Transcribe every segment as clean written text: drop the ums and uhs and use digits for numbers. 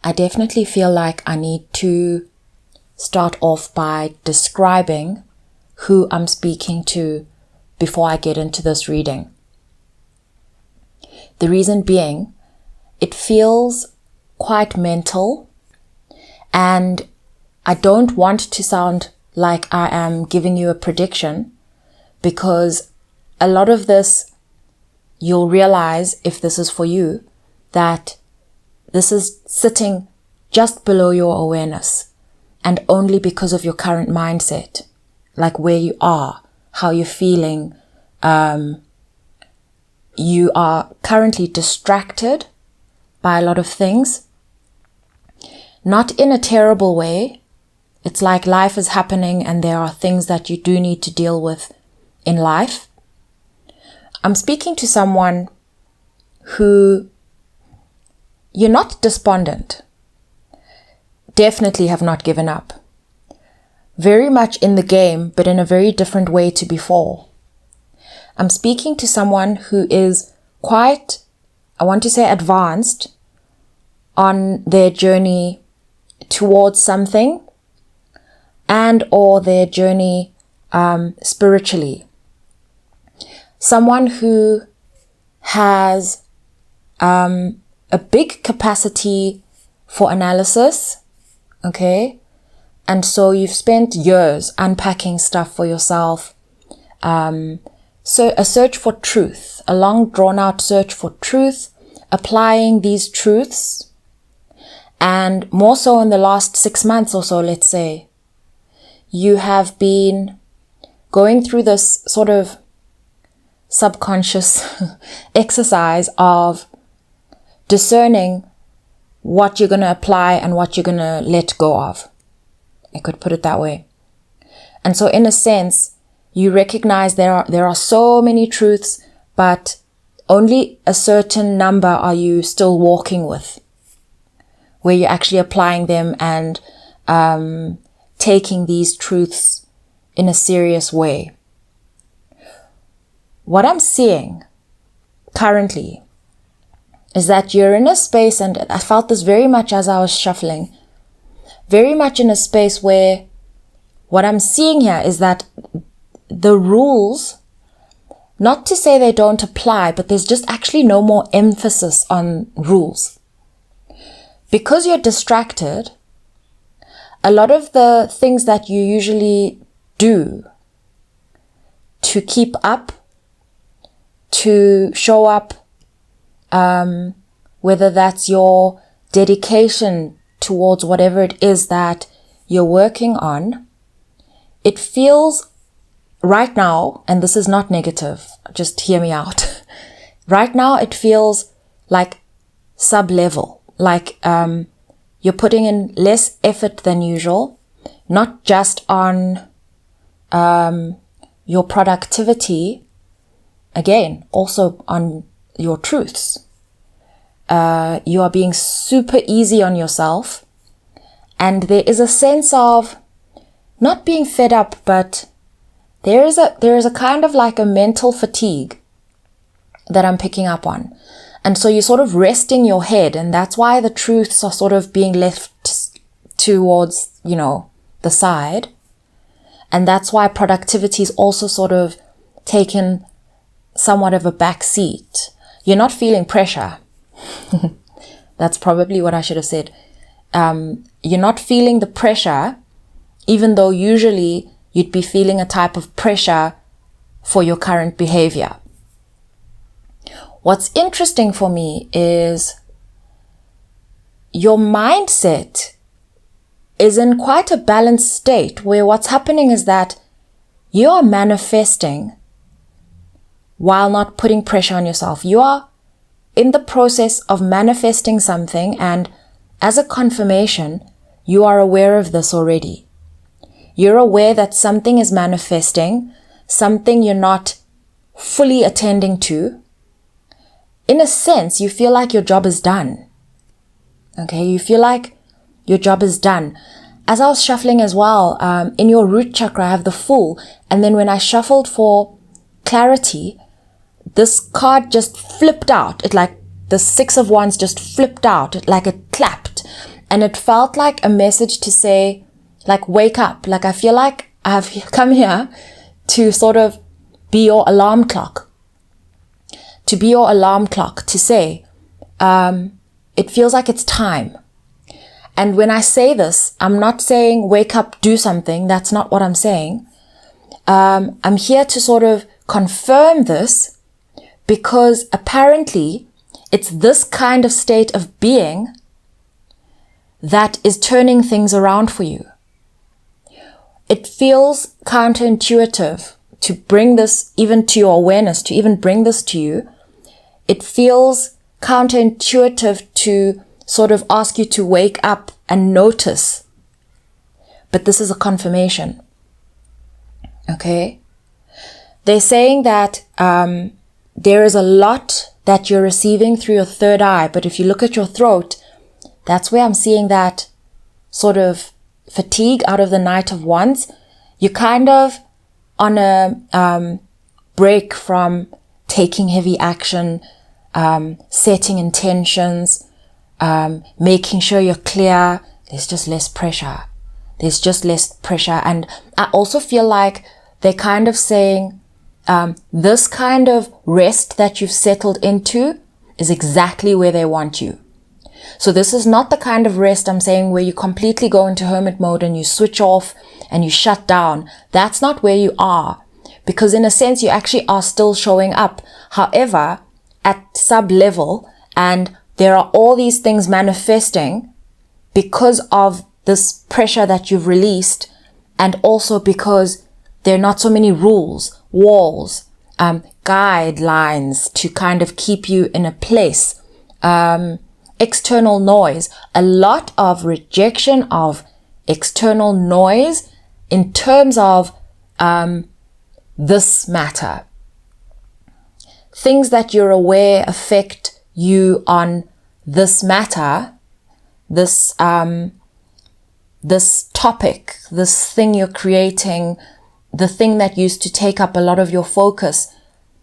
I definitely feel like I need to start off by describing who I'm speaking to before I get into this reading. The reason being, it feels quite mental, and I don't want to sound like I am giving you a prediction, because a lot of this, you'll realize if this is for you, that this is sitting just below your awareness, and only because of your current mindset, like where you are, how you're feeling. You are currently distracted by a lot of things, not in a terrible way. It's like life is happening and there are things that you do need to deal with in life. I'm speaking to someone who, you're not despondent, definitely have not given up. Very much in the game, but in a very different way to before. I'm speaking to someone who is quite, I want to say, advanced on their journey towards something, and or their journey spiritually. Someone who has a big capacity for analysis, okay? And so you've spent years unpacking stuff for yourself. So a search for truth, a long drawn out search for truth, applying these truths. And more so in the last 6 months or so, let's say, you have been going through this sort of subconscious exercise of discerning what you're going to apply and what you're going to let go of. I could put it that way. And so in a sense, you recognize there are so many truths, but only a certain number are you still walking with, where you're actually applying them and taking these truths in a serious way. What I'm seeing currently is that you're in a space, and I felt this very much as I was shuffling, very much in a space where what I'm seeing here is that the rules, not to say they don't apply, but there's just actually no more emphasis on rules. Because you're distracted, a lot of the things that you usually do to keep up, to show up, whether that's your dedication towards whatever it is that you're working on, it feels right now, and this is not negative, just hear me out. Right now, it feels like sub-level, like you're putting in less effort than usual, not just on your productivity, again, also on your truths. You are being super easy on yourself, and there is a sense of not being fed up, but there is a kind of like a mental fatigue that I'm picking up on. And so you're sort of resting your head, and that's why the truths are sort of being left towards, the side. And that's why productivity is also sort of taken somewhat of a back seat. You're not feeling pressure. That's probably what I should have said. You're not feeling the pressure, even though usually you'd be feeling a type of pressure for your current behavior. What's interesting for me is your mindset is in quite a balanced state, where what's happening is that you are manifesting while not putting pressure on yourself. You are in the process of manifesting something, and as a confirmation, you are aware of this already. You're aware that something is manifesting, something you're not fully attending to. In a sense, you feel like your job is done. Okay, you feel like your job is done. As I was shuffling as well, in your root chakra, I have the Fool. And then when I shuffled for clarity, this card just flipped out. It like the Six of Wands just flipped out. It clapped. And it felt like a message to say, like, wake up. Like, I feel like I have come here to sort of be your alarm clock. To be your alarm clock, to say, it feels like it's time. And when I say this, I'm not saying wake up, do something. That's not what I'm saying. I'm here to sort of confirm this, because apparently it's this kind of state of being that is turning things around for you. It feels counterintuitive to bring this even to your awareness, to even bring this to you. It feels counterintuitive to sort of ask you to wake up and notice. But this is a confirmation. Okay? They're saying that there is a lot that you're receiving through your third eye, but if you look at your throat, that's where I'm seeing that sort of fatigue out of the Knight of Wands. You're kind of on a break from taking heavy action, setting intentions, making sure you're clear. There's just less pressure. There's just less pressure. And I also feel like they're kind of saying, this kind of rest that you've settled into is exactly where they want you. So this is not the kind of rest I'm saying where you completely go into hermit mode and you switch off and you shut down. That's not where you are, because in a sense you actually are still showing up. However, at sub level, and there are all these things manifesting because of this pressure that you've released, and also because there are not so many rules, walls, guidelines to kind of keep you in a place. External noise, a lot of rejection of external noise in terms of this matter. Things that you're aware affect you on this matter, this topic, this thing you're creating, the thing that used to take up a lot of your focus.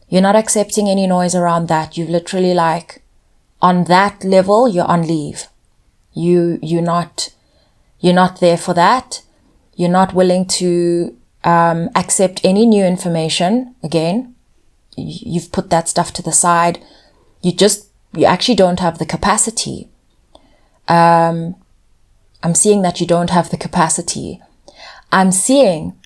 You're not accepting any noise around that. You've literally like, on that level, you're on leave. You're not there for that. You're not willing to accept any new information. Again, you've put that stuff to the side. You actually don't have the capacity. I'm seeing that you don't have the capacity. I'm seeing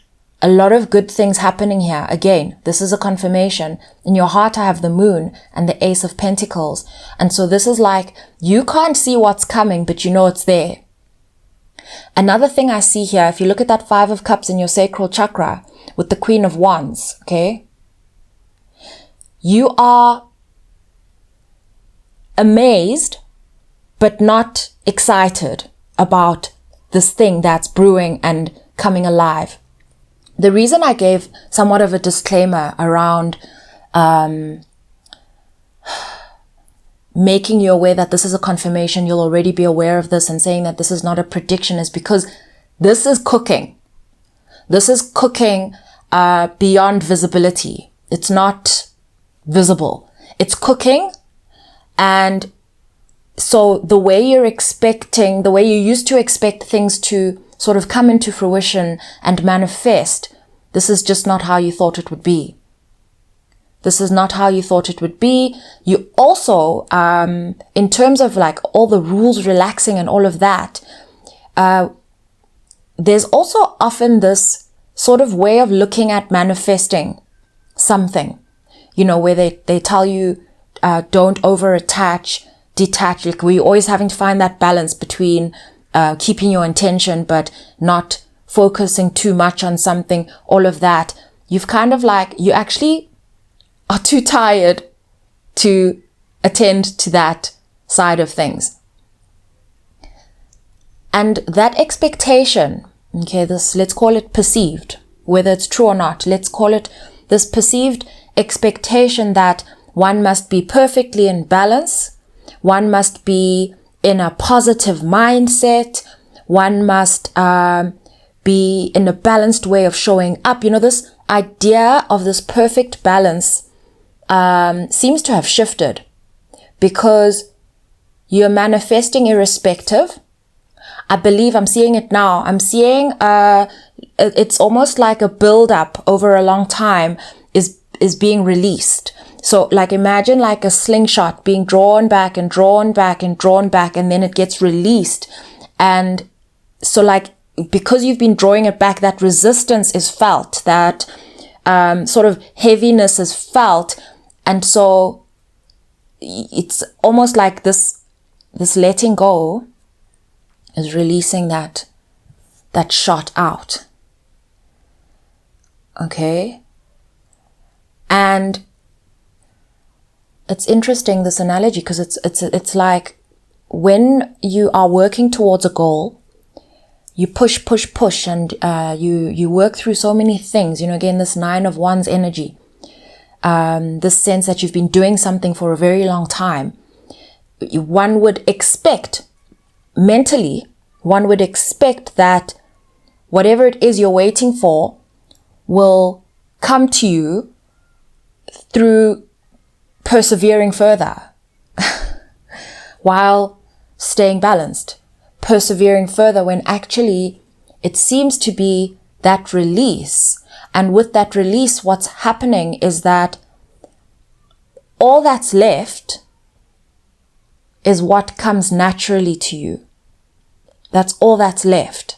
a lot of good things happening here. Again, this is a confirmation. In your heart, I have the Moon and the Ace of Pentacles. And so this is like, you can't see what's coming, but you know it's there. Another thing I see here, if you look at that 5 of Cups in your sacral chakra with the Queen of Wands, okay? You are amazed, but not excited about this thing that's brewing and coming alive. The reason I gave somewhat of a disclaimer around making you aware that this is a confirmation, you'll already be aware of this, and saying that this is not a prediction is because this is cooking. This is cooking beyond visibility. It's not visible. It's cooking. And so the way you used to expect things to sort of come into fruition and manifest, this is just not how you thought it would be. This is not how you thought it would be. You also, in terms of like all the rules relaxing and all of that, there's also often this sort of way of looking at manifesting something, where they tell you, don't over-attach, detach. Like we're always having to find that balance between keeping your intention, but not focusing too much on something, all of that. You've kind of like, you actually are too tired to attend to that side of things. And that expectation, okay, let's call it perceived, whether it's true or not, let's call it this perceived expectation that one must be perfectly in balance, one must be in a positive mindset, one must be in a balanced way of showing up. This idea of this perfect balance seems to have shifted, because you're manifesting irrespective I believe I'm seeing it now. I'm seeing, it's almost like a build up over a long time is being released. So like imagine like a slingshot being drawn back and drawn back and drawn back, and then it gets released. And so like, because you've been drawing it back, that resistance is felt, that sort of heaviness is felt. And so it's almost like this letting go is releasing that shot out. Okay. And it's interesting, this analogy, because it's like when you are working towards a goal, you push, and you work through so many things. You know, again, this 9 of Wands energy, this sense that you've been doing something for a very long time. One would expect, mentally, one would expect that whatever it is you're waiting for will come to you through persevering further while staying balanced, persevering further, when actually it seems to be that release. And with that release, what's happening is that all that's left is what comes naturally to you. That's all that's left.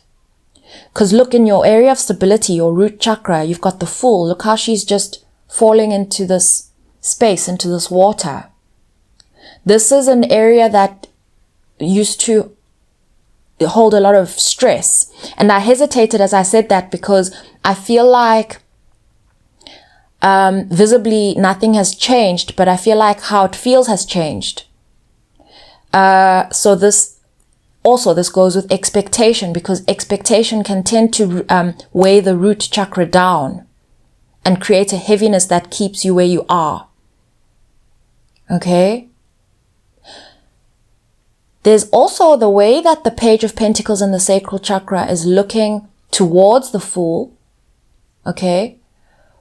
Because look, in your area of stability, your root chakra, you've got the Fool. Look how she's just falling into this space, into this water. This is an area that used to hold a lot of stress. And I hesitated as I said that because I feel like visibly nothing has changed, but I feel like how it feels has changed. So this goes with expectation, because expectation can tend to weigh the root chakra down and create a heaviness that keeps you where you are. Okay? There's also the way that the Page of Pentacles and the sacral chakra is looking towards the Fool, okay,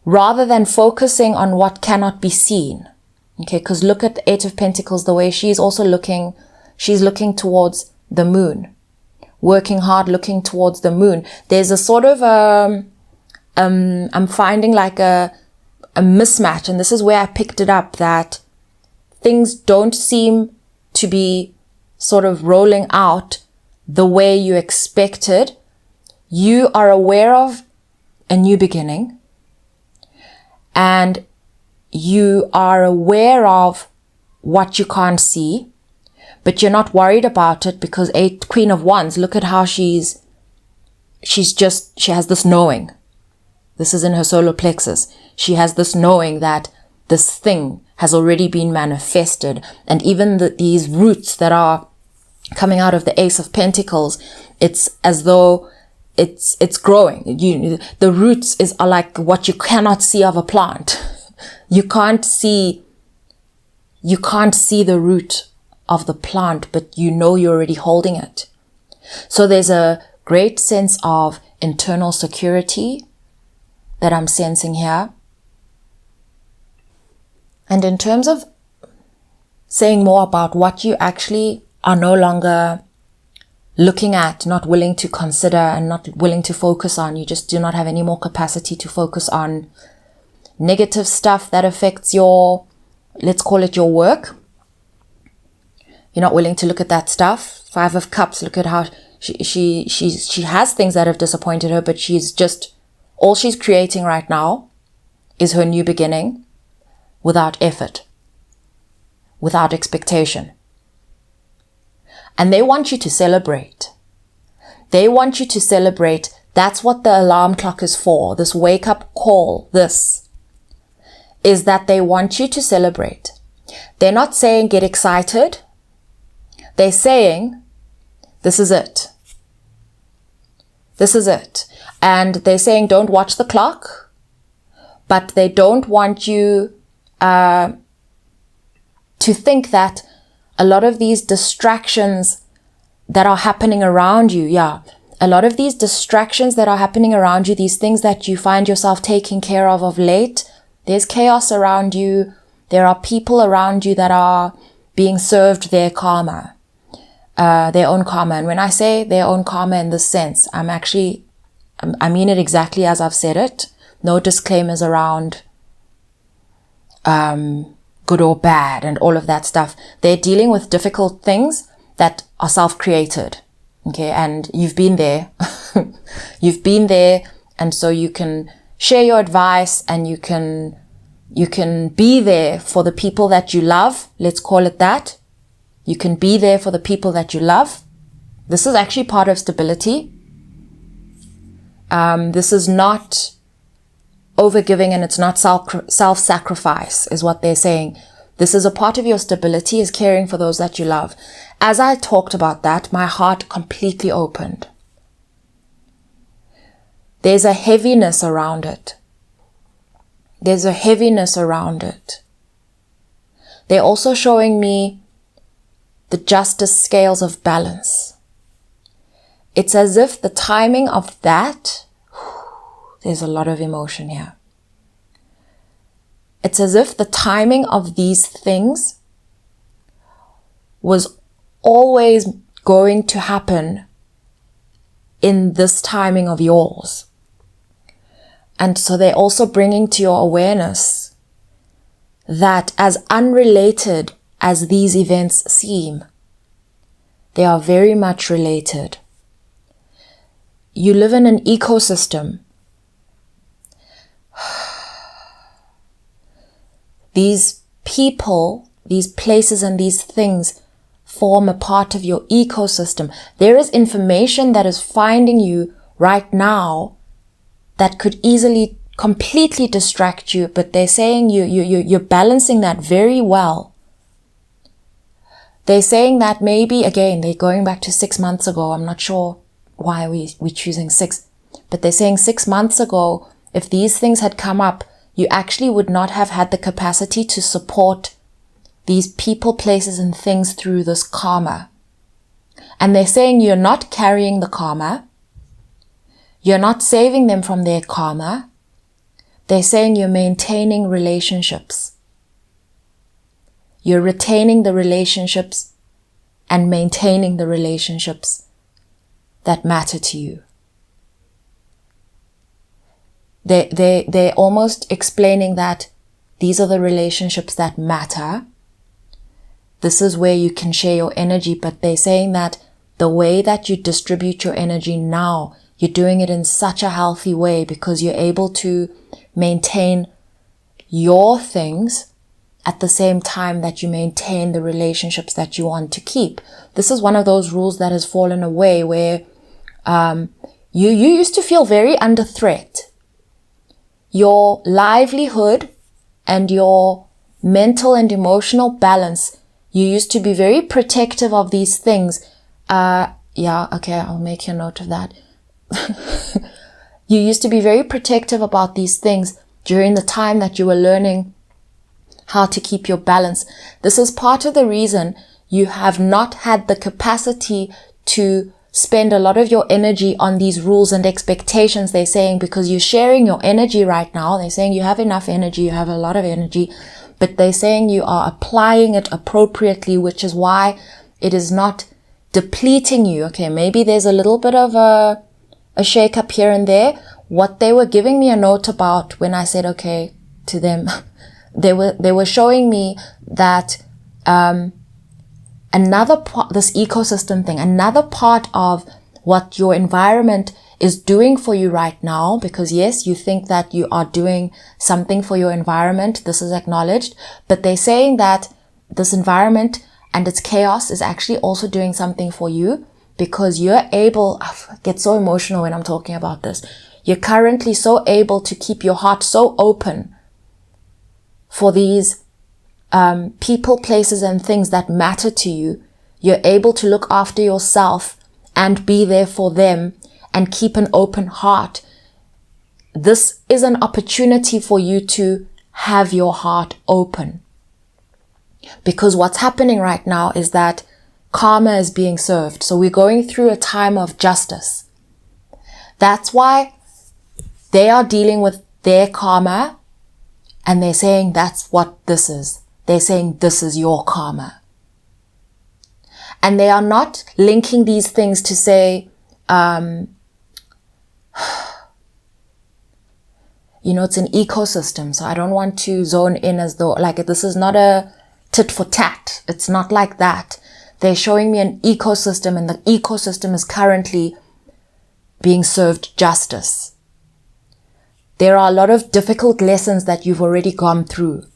rather than focusing on what cannot be seen. Okay, because look at the 8 of Pentacles, the way she's also looking, she's looking towards the moon, working hard, looking towards the moon. There's a sort of, I'm finding like a mismatch, and this is where I picked it up, that things don't seem to be sort of rolling out the way you expected. You are aware of a new beginning, and you are aware of what you can't see, but you're not worried about it, because Queen of Wands, look at how she has this knowing. This is in her solar plexus. She has this knowing that this thing has already been manifested. And even these roots that are coming out of the Ace of Pentacles, it's as though it's growing. The roots are like what you cannot see of a plant. You can't see the root of the plant, but you know you're already holding it. So there's a great sense of internal security that I'm sensing here. And in terms of saying more about what you actually are no longer looking at, not willing to consider, and not willing to focus on, you just do not have any more capacity to focus on negative stuff that affects your, let's call it your work. You're not willing to look at that stuff. 5 of Cups, look at how she has things that have disappointed her, but all she's creating right now is her new beginning, without effort, without expectation. And they want you to celebrate. They want you to celebrate. That's what the alarm clock is for. This wake up call, this is that they want you to celebrate. They're not saying get excited. They're saying, this is it. This is it. And they're saying, don't watch the clock, but they don't want you to think that a lot of these distractions that are happening around you, a lot of these distractions that are happening around you, these things that you find yourself taking care of late, there's chaos around you. There are people around you that are being served their karma. their own karma. And when I say their own karma in this sense, I mean it exactly as I've said it. No disclaimers around good or bad and all of that stuff. They're dealing with difficult things that are self-created. Okay, and you've been there. You've been there, and so you can share your advice, and you can be there for the people that you love. Let's call it that. You can be there for the people that you love. This is actually part of stability. This is not overgiving, and it's not self-sacrifice is what they're saying. This is a part of your stability, is caring for those that you love. As I talked about that, my heart completely opened. There's a heaviness around it. There's a heaviness around it. They're also showing me the justice scales of balance. It's as if the timing of that, there's a lot of emotion here. It's as if the timing of these things was always going to happen in this timing of yours. And so they're also bringing to your awareness that as unrelated as these events seem, they are very much related. You live in an ecosystem. These people, these places, and these things form a part of your ecosystem. There is information that is finding you right now that could easily completely distract you, but they're saying you're balancing that very well. They're saying that maybe, again, they're going back to 6 months ago. I'm not sure why we're choosing 6, but they're saying 6 months ago, if these things had come up, you actually would not have had the capacity to support these people, places, and things through this karma. And they're saying you're not carrying the karma. You're not saving them from their karma. They're saying you're maintaining relationships. You're retaining the relationships and maintaining the relationships that matter to you. They're almost explaining that these are the relationships that matter. This is where you can share your energy, but they're saying that the way that you distribute your energy now, you're doing it in such a healthy way because you're able to maintain your things at the same time that you maintain the relationships that you want to keep. This is one of those rules that has fallen away where you used to feel very under threat. Your livelihood and your mental and emotional balance, you used to be very protective of these things. I'll make a note of that. You used to be very protective about these things during the time that you were learning how to keep your balance. This is part of the reason you have not had the capacity to spend a lot of your energy on these rules and expectations, they're saying, because you're sharing your energy right now. They're saying you have enough energy, you have a lot of energy, but they're saying you are applying it appropriately, which is why it is not depleting you. Okay, maybe there's a little bit of a shake up here and there. What they were giving me a note about when I said okay to them, they were showing me that another part, this ecosystem thing, another part of what your environment is doing for you right now, because yes, you think that you are doing something for your environment. This is acknowledged, but they're saying that this environment and its chaos is actually also doing something for you because you're able, I get so emotional when I'm talking about this. You're currently so able to keep your heart so open for these people, places, and things that matter to you. You're able to look after yourself and be there for them and keep an open heart. This is an opportunity for you to have your heart open. Because what's happening right now is that karma is being served. So we're going through a time of justice. That's why they are dealing with their karma and they're saying that's what this is. They're saying this is your karma. And they are not linking these things to say, it's an ecosystem. So I don't want to zone in as though like this is not a tit for tat. It's not like that. They're showing me an ecosystem, and the ecosystem is currently being served justice. There are a lot of difficult lessons that you've already gone through.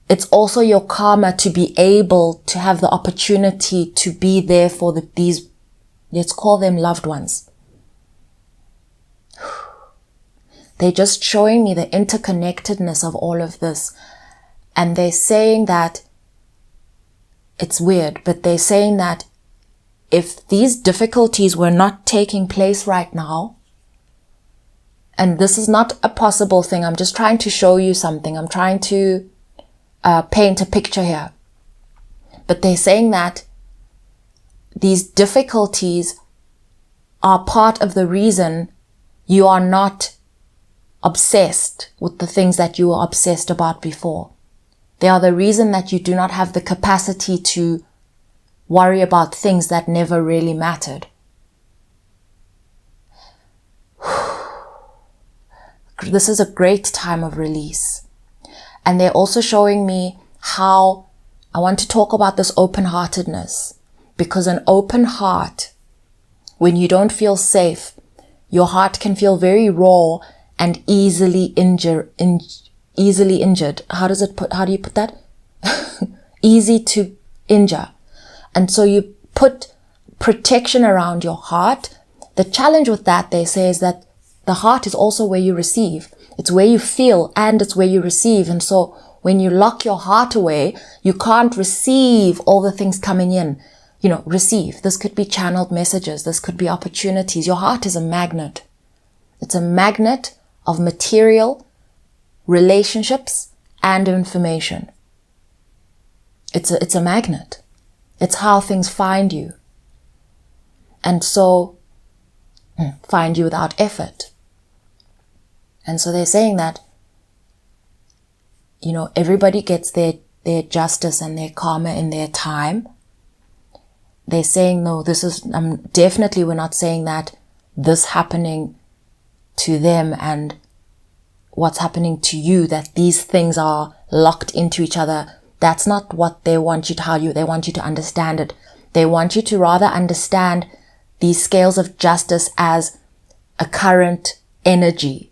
It's also your karma to be able to have the opportunity to be there for these, let's call them loved ones. They're just showing me the interconnectedness of all of this. And they're saying that, it's weird, but they're saying that if these difficulties were not taking place right now, and this is not a possible thing, I'm just trying to show you something. I'm trying to paint a picture here. But they're saying that these difficulties are part of the reason you are not obsessed with the things that you were obsessed about before. They are the reason that you do not have the capacity to worry about things that never really mattered. This is a great time of release. And they're also showing me how I want to talk about this open-heartedness, because an open heart, when you don't feel safe, your heart can feel very raw and easily injured. How do you put that? Easy to injure. And so you put protection around your heart. The challenge with that, they say, is that the heart is also where you receive. It's where you feel and it's where you receive. And so when you lock your heart away, you can't receive all the things coming in. Receive. This could be channeled messages. This could be opportunities. Your heart is a magnet. It's a magnet of material, relationships, and information. It's a magnet. It's how things find you. And so, find you without effort. And so they're saying that, everybody gets their justice and their karma in their time. They're saying, no, definitely we're not saying that this happening to them and what's happening to you, that these things are locked into each other. That's not what they want you to tell you. They want you to understand it. They want you to rather understand these scales of justice as a current energy.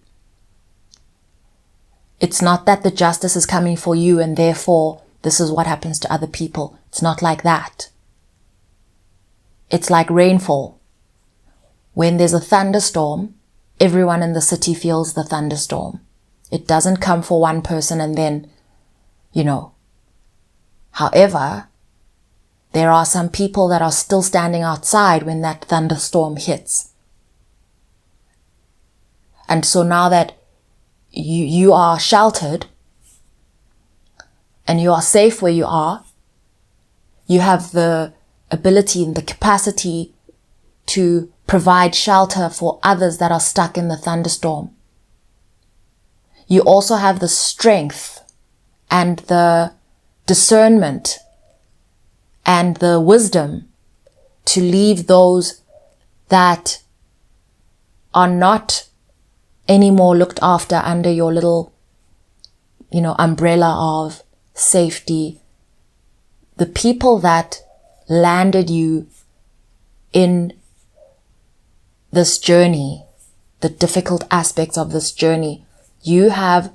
It's not that the justice is coming for you and therefore this is what happens to other people. It's not like that. It's like rainfall. When there's a thunderstorm, everyone in the city feels the thunderstorm. It doesn't come for one person and then, However, there are some people that are still standing outside when that thunderstorm hits. And so now that you are sheltered and you are safe where you are, you have the ability and the capacity to provide shelter for others that are stuck in the thunderstorm. You also have the strength and the discernment and the wisdom to leave those that are not anymore looked after under your little, umbrella of safety. The people that landed you in this journey, the difficult aspects of this journey, you have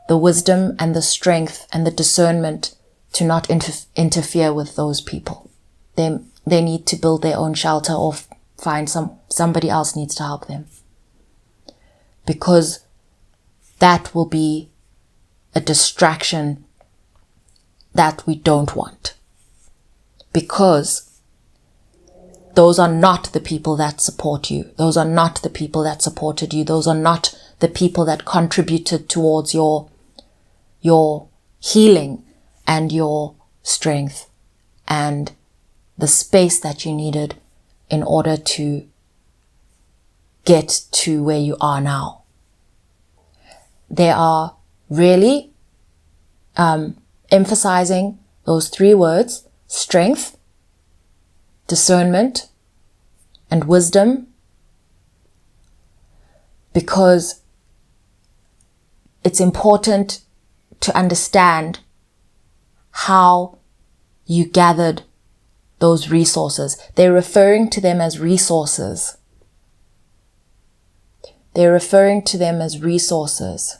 the wisdom and the strength and the discernment to not interfere with those people. They need to build their own shelter or find somebody else needs to help them. Because that will be a distraction that we don't want. Because those are not the people that support you. Those are not the people that supported you. Those are not the people that contributed towards your healing and your strength and the space that you needed in order to get to where you are now. They are really emphasizing those 3 words: strength, discernment, and wisdom, because it's important to understand how you gathered those resources. They're referring to them as resources. They're referring to them as resources.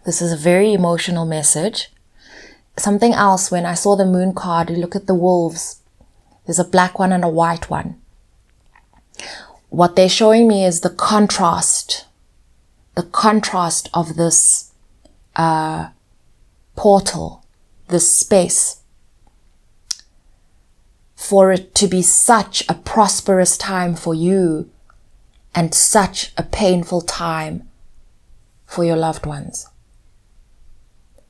This is a very emotional message. Something else, when I saw the moon card, you look at the wolves. There's a black one and a white one. What they're showing me is the contrast of this portal, this space, for it to be such a prosperous time for you and such a painful time for your loved ones.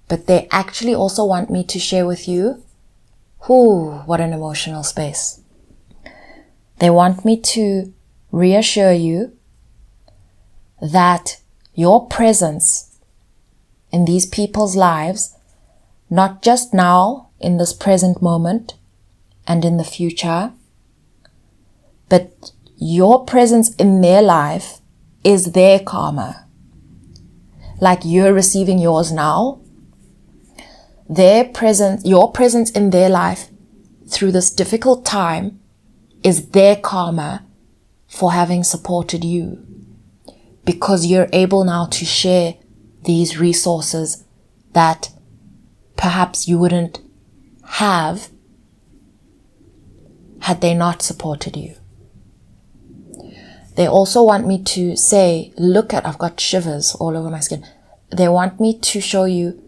But they actually also want me to share with you, what an emotional space. They want me to reassure you that your presence in these people's lives, not just now in this present moment and in the future, but your presence in their life is their karma. Like you're receiving yours now, your presence in their life through this difficult time is their karma for having supported you, because you're able now to share these resources that perhaps you wouldn't have had they not supported you. They also want me to say, I've got shivers all over my skin. They want me to show you,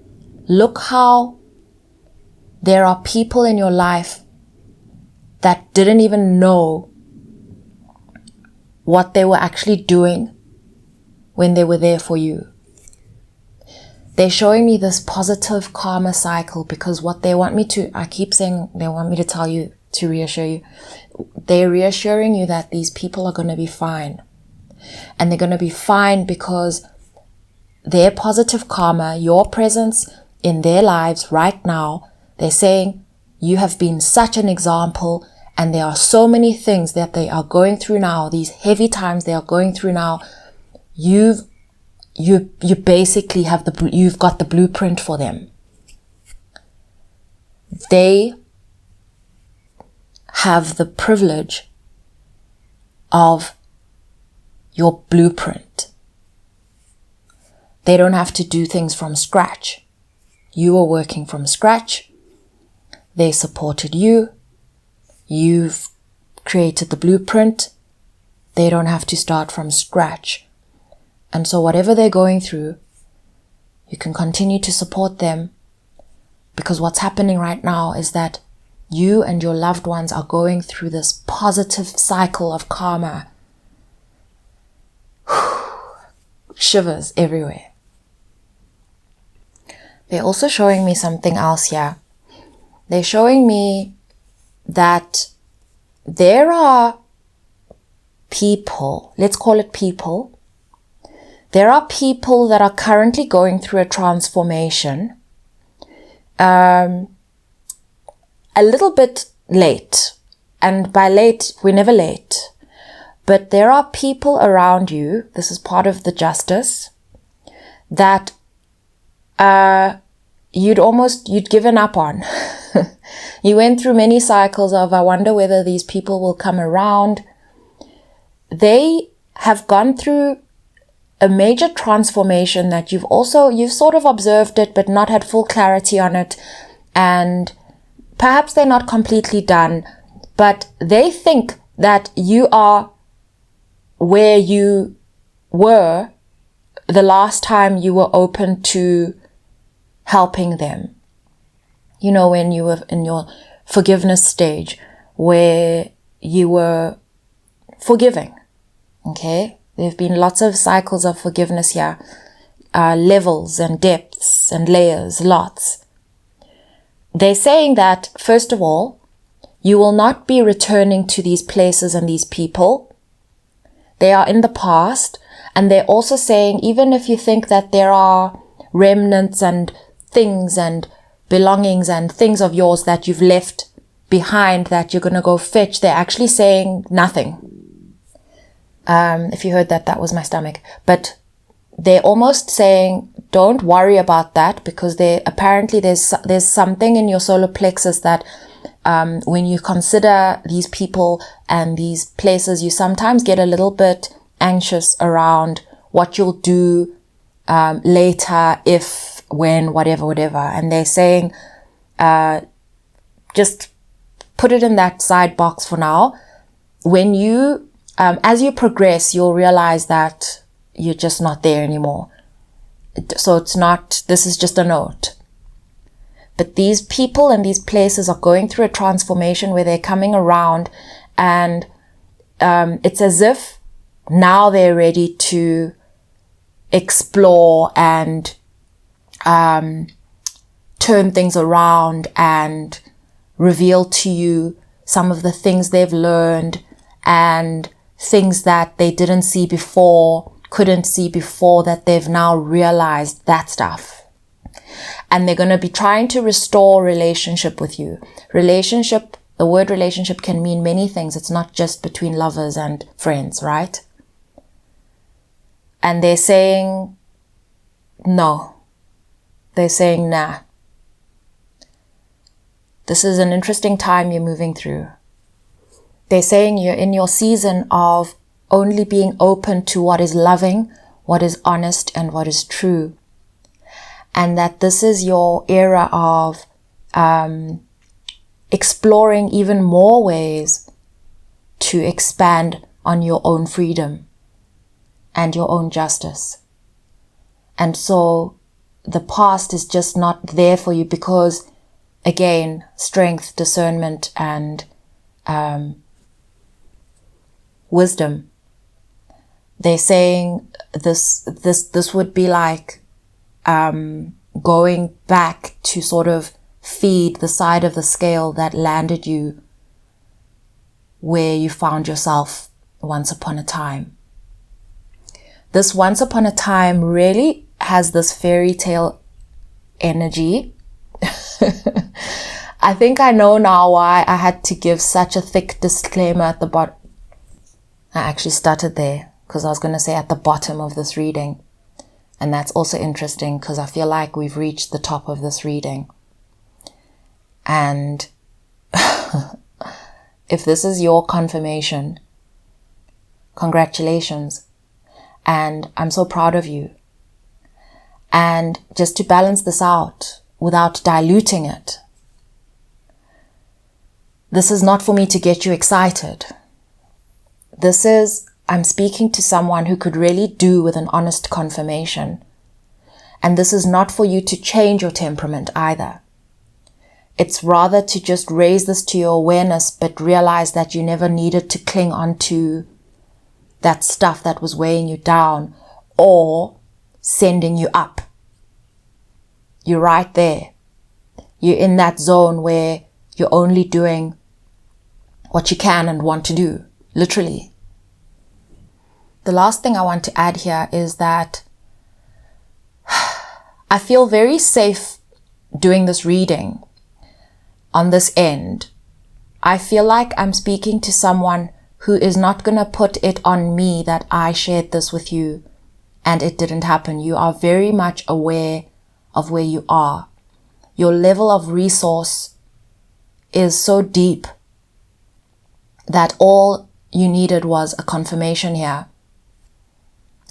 look how there are people in your life that didn't even know what they were actually doing when they were there for you. They're showing me this positive karma cycle, because what they want me to, I keep saying they want me to tell you, to reassure you. They're reassuring you that these people are going to be fine. And they're going to be fine because their positive karma, your presence in their lives right now, they're saying you have been such an example, and there are so many things that they are going through now, these heavy times they are going through now. You basically you've got the blueprint for them. They have the privilege of your blueprint. They don't have to do things from scratch. You are working from scratch. They supported you. You've created the blueprint. They don't have to start from scratch. And so whatever they're going through, you can continue to support them, because what's happening right now is that you and your loved ones are going through this positive cycle of karma. Shivers everywhere. They're also showing me something else here. They're showing me that there are people, let's call it people. There are people that are currently going through a transformation, a little bit late. And by late, we're never late. But there are people around you, this is part of the justice, that you'd given up on. You went through many cycles of, I wonder whether these people will come around. They have gone through a major transformation that you've sort of observed it, but not had full clarity on it. And perhaps they're not completely done, but they think that you are where you were the last time you were open to helping them. You know, when you were in your forgiveness stage, where you were forgiving. Okay? There have been lots of cycles of forgiveness here, levels and depths and layers, lots. They're saying that, first of all, you will not be returning to these places and these people. They are in the past. And they're also saying, even if you think that there are remnants and things and belongings and things of yours that you've left behind that you're going to go fetch, they're actually saying nothing. If you heard that, that was my stomach. But they're almost saying, don't worry about that, because apparently there's something in your solar plexus that when you consider these people and these places, you sometimes get a little bit anxious around what you'll do later, if, when, whatever. And they're saying, just put it in that side box for now. When you, as you progress, you'll realize that you're just not there anymore. So this is just a note. But these people and these places are going through a transformation where they're coming around, and it's as if now they're ready to explore and turn things around and reveal to you some of the things they've learned and things that they didn't see before, couldn't see before, that they've now realized that stuff. And they're going to be trying to restore relationship with you. Relationship, the word relationship can mean many things. It's not just between lovers and friends, right? And they're saying no. They're saying nah. This is an interesting time you're moving through. They're saying you're in your season of only being open to what is loving, what is honest, and what is true. And that this is your era of exploring even more ways to expand on your own freedom and your own justice. And so the past is just not there for you because, again, strength, discernment, and wisdom. They're saying this would be like going back to sort of feed the side of the scale that landed you where you found yourself once upon a time. This once upon a time really has this fairy tale energy. I think I know now why I had to give such a thick disclaimer at the bottom. I actually stuttered there because I was going to say at the bottom of this reading. And that's also interesting because I feel like we've reached the top of this reading. And if this is your confirmation, congratulations. And I'm so proud of you. And just to balance this out without diluting it, this is not for me to get you excited. I'm speaking to someone who could really do with an honest confirmation. And this is not for you to change your temperament either. It's rather to just raise this to your awareness, but realize that you never needed to cling onto that stuff that was weighing you down or sending you up. You're right there. You're in that zone where you're only doing what you can and want to do, literally. The last thing I want to add here is that I feel very safe doing this reading on this end. I feel like I'm speaking to someone who is not going to put it on me that I shared this with you and it didn't happen. You are very much aware of where you are. Your level of resource is so deep that all you needed was a confirmation here.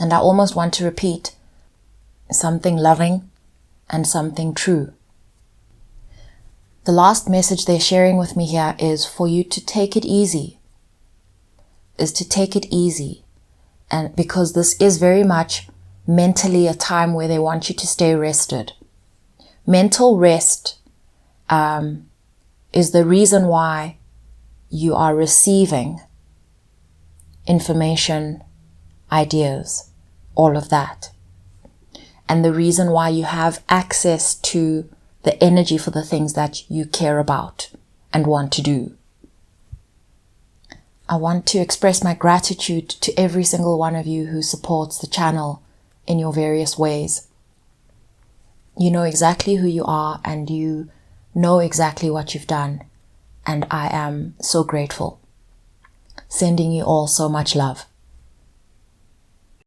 And I almost want to repeat something loving and something true. The last message they're sharing with me here is for you to take it easy. And because this is very much mentally a time where they want you to stay rested. Mental rest is the reason why you are receiving information, ideas, all of that. And the reason why you have access to the energy for the things that you care about and want to do. I want to express my gratitude to every single one of you who supports the channel in your various ways. You know exactly who you are and you know exactly what you've done. And I am so grateful. Sending you all so much love.